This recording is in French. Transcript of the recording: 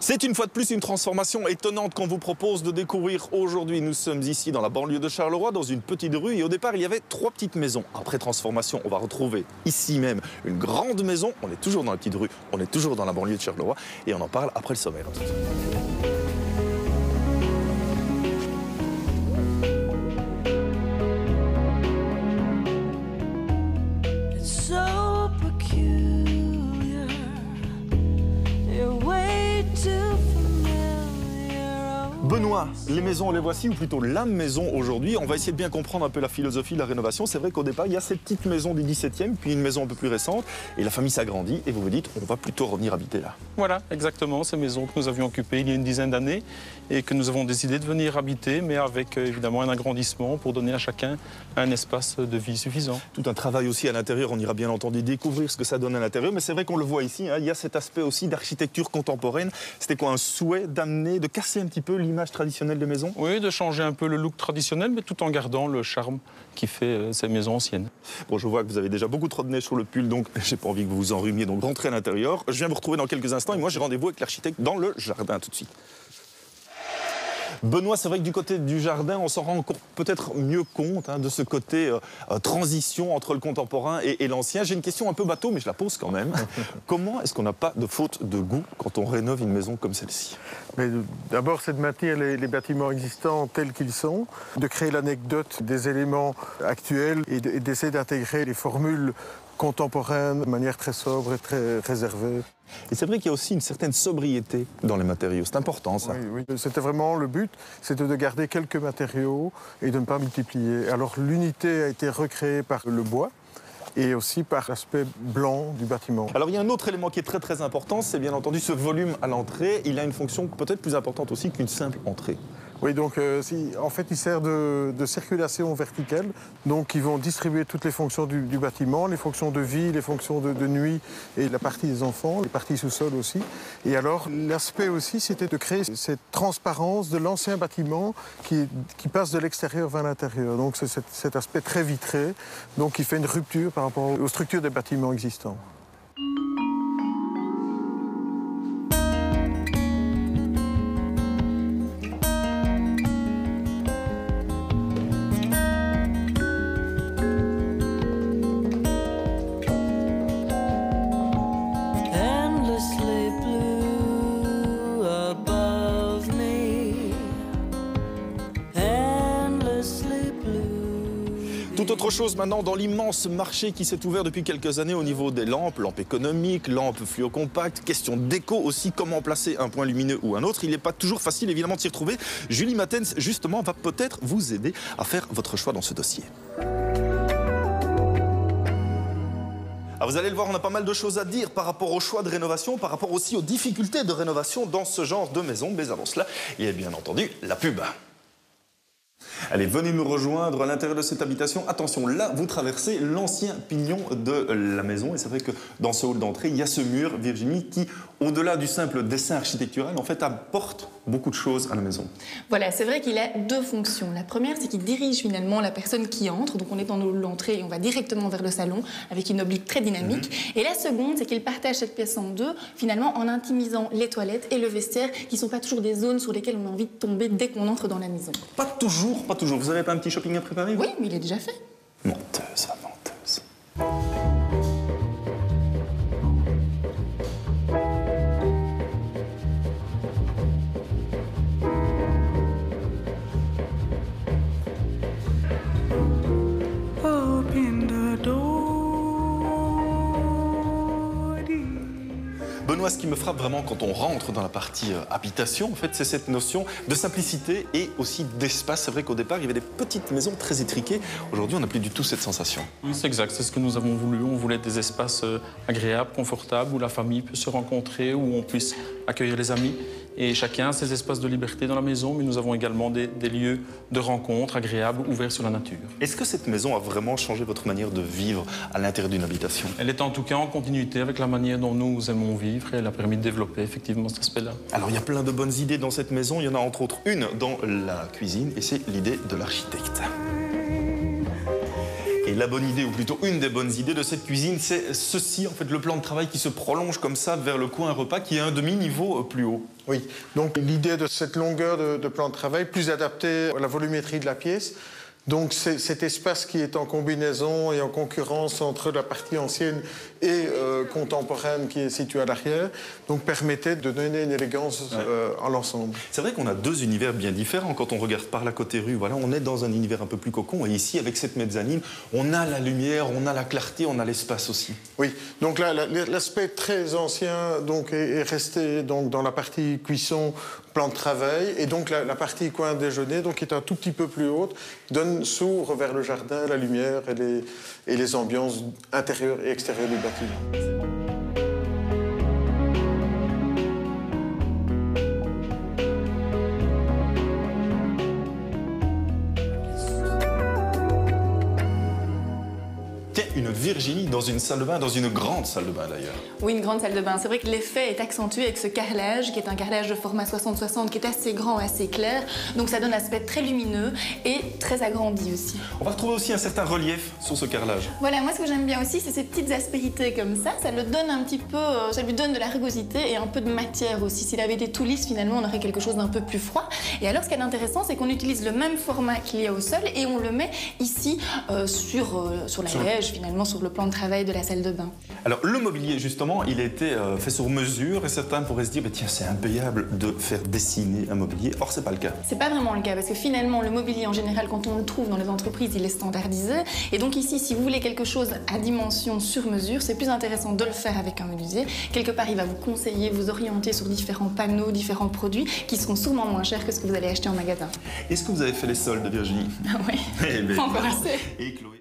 C'est une fois de plus une transformation étonnante qu'on vous propose de découvrir aujourd'hui. Nous sommes ici dans la banlieue de Charleroi, dans une petite rue. Et au départ, il y avait 3 petites maisons. Après transformation, on va retrouver ici même une grande maison. On est toujours dans la petite rue, on est toujours dans la banlieue de Charleroi. Et on en parle après le sommaire. Benoît, les maisons, les voici, ou plutôt la maison aujourd'hui. On va essayer de bien comprendre un peu la philosophie de la rénovation. C'est vrai qu'au départ, il y a cette petite maison du 17e, puis une maison un peu plus récente, et la famille s'agrandit, et vous vous dites, on va plutôt revenir habiter là. Voilà, exactement, ces maisons que nous avions occupées il y a une dizaine d'années, et que nous avons décidé de venir habiter, mais avec évidemment un agrandissement pour donner à chacun un espace de vie suffisant. Tout un travail aussi à l'intérieur, on ira bien entendu découvrir ce que ça donne à l'intérieur, mais c'est vrai qu'on le voit ici, hein, il y a cet aspect aussi d'architecture contemporaine. C'était quoi, un souhait d'amener, de casser un petit peu l'image traditionnelle des maisons? Oui, de changer un peu le look traditionnel, mais tout en gardant le charme qui fait ces maisons anciennes. Bon, je vois que vous avez déjà beaucoup trop de neige sur le pull, donc j'ai pas envie que vous vous enrhumiez, donc rentrez à l'intérieur. Je viens vous retrouver dans quelques instants, et moi j'ai rendez-vous avec l'architecte dans le jardin tout de suite. Benoît, c'est vrai que du côté du jardin, on s'en rend encore peut-être mieux compte de ce côté transition entre le contemporain et l'ancien. J'ai une question un peu bateau, mais je la pose quand même. Comment est-ce qu'on n'a pas de faute de goût quand on rénove une maison comme celle-ci? D'abord, c'est de maintenir les bâtiments existants tels qu'ils sont, de créer l'anecdote des éléments actuels et d'essayer d'intégrer les formules contemporaines de manière très sobre et très réservée. Et c'est vrai qu'il y a aussi une certaine sobriété dans les matériaux. C'est important, ça. Oui, oui. C'était vraiment le but, c'était de garder quelques matériaux et de ne pas multiplier. Alors l'unité a été recréée par le bois et aussi par l'aspect blanc du bâtiment. Alors il y a un autre élément qui est très très important, c'est bien entendu ce volume à l'entrée. Il a une fonction peut-être plus importante aussi qu'une simple entrée. Oui, donc en fait, il sert de circulation verticale. Donc, ils vont distribuer toutes les fonctions du bâtiment, les fonctions de vie, les fonctions de nuit et la partie des enfants, les parties sous-sol aussi. Et alors, l'aspect aussi, c'était de créer cette transparence de l'ancien bâtiment qui passe de l'extérieur vers l'intérieur. Donc, c'est cet aspect très vitré, donc qui fait une rupture par rapport aux structures des bâtiments existants. Tout autre chose maintenant dans l'immense marché qui s'est ouvert depuis quelques années au niveau des lampes économiques, lampes fluo-compactes, question déco aussi, comment placer un point lumineux ou un autre. Il n'est pas toujours facile évidemment de s'y retrouver. Julie Matens justement va peut-être vous aider à faire votre choix dans ce dossier. Ah, vous allez le voir, on a pas mal de choses à dire par rapport au choix de rénovation, par rapport aussi aux difficultés de rénovation dans ce genre de maison. Mais avant cela, il y a bien entendu la pub. Allez, venez me rejoindre à l'intérieur de cette habitation. Attention, là, vous traversez l'ancien pignon de la maison. Et c'est vrai que dans ce hall d'entrée, il y a ce mur, Virginie, qui, au-delà du simple dessin architectural, en fait, apporte beaucoup de choses à la maison. Voilà, c'est vrai qu'il a 2 fonctions. La première, c'est qu'il dirige finalement la personne qui entre. Donc, on est dans le hall d'entrée et on va directement vers le salon avec une oblique très dynamique. Et la seconde, c'est qu'il partage cette pièce en 2, finalement, en intimisant les toilettes et le vestiaire, qui ne sont pas toujours des zones sur lesquelles on a envie de tomber dès qu'on entre dans la maison. Pas toujours. Vous n'avez pas un petit shopping à préparer, vous? Oui, mais il est déjà fait. Menteuse, menteuse. Benoît, ce qui me frappe vraiment quand on rentre dans la partie habitation, en fait, c'est cette notion de simplicité et aussi d'espace. C'est vrai qu'au départ, il y avait des petites maisons très étriquées. Aujourd'hui, on n'a plus du tout cette sensation. Oui, c'est exact. C'est ce que nous avons voulu. On voulait des espaces agréables, confortables, où la famille peut se rencontrer, où on puisse accueillir les amis. Et chacun a ses espaces de liberté dans la maison, mais nous avons également des lieux de rencontre agréables, ouverts sur la nature. Est-ce que cette maison a vraiment changé votre manière de vivre à l'intérieur d'une habitation? Elle est en tout cas en continuité avec la manière dont nous aimons vivre et elle a permis de développer effectivement cet aspect-là. Alors il y a plein de bonnes idées dans cette maison, il y en a entre autres une dans la cuisine et c'est l'idée de l'architecte. Et Et la bonne idée, ou plutôt une des bonnes idées de cette cuisine, c'est ceci, en fait, le plan de travail qui se prolonge comme ça vers le coin repas, qui est un demi-niveau plus haut. Oui, donc l'idée de cette longueur de plan de travail, plus adaptée à la volumétrie de la pièce. Donc c'est cet espace qui est en combinaison et en concurrence entre la partie ancienne et contemporaine qui est située à l'arrière, donc permettait de donner une élégance à l'ensemble. C'est vrai qu'on a deux univers bien différents. Quand on regarde par la côté rue, voilà, on est dans un univers un peu plus cocon. Et ici, avec cette mezzanine, on a la lumière, on a la clarté, on a l'espace aussi. Oui, donc là, l'aspect très ancien donc, est resté donc, dans la partie cuisson, plan de travail, et donc la partie coin déjeuner, donc, qui est un tout petit peu plus haute, s'ouvre vers le jardin, la lumière et les ambiances intérieures et extérieures du bâtiment. Une Virginie dans une salle de bain, dans une grande salle de bain d'ailleurs. Oui, une grande salle de bain. C'est vrai que l'effet est accentué avec ce carrelage, qui est un carrelage de format 60-60, qui est assez grand, assez clair. Donc ça donne un aspect très lumineux et très agrandi aussi. On va retrouver aussi un certain relief sur ce carrelage. Voilà, moi ce que j'aime bien aussi, c'est ces petites aspérités comme ça. Ça le donne un petit peu, ça lui donne de la rugosité et un peu de matière aussi. S'il avait été tout lisse, finalement, on aurait quelque chose d'un peu plus froid. Et alors, ce qui est intéressant, c'est qu'on utilise le même format qu'il y a au sol et on le met ici sur la liège, finalement, sur le plan de travail de la salle de bain. Alors, le mobilier, justement, il a été fait sur mesure et certains pourraient se dire, tiens, c'est impayable de faire dessiner un mobilier. Or, c'est pas le cas. C'est pas vraiment le cas parce que finalement, le mobilier, en général, quand on le trouve dans les entreprises, il est standardisé. Et donc ici, si vous voulez quelque chose à dimension sur mesure, c'est plus intéressant de le faire avec un menuisier. Quelque part, il va vous conseiller, vous orienter sur différents panneaux, différents produits qui seront sûrement moins chers que ce que vous allez acheter en magasin. Est-ce que vous avez fait les soldes, Virginie? Oui, Eh bien, pas encore assez. Et Chloé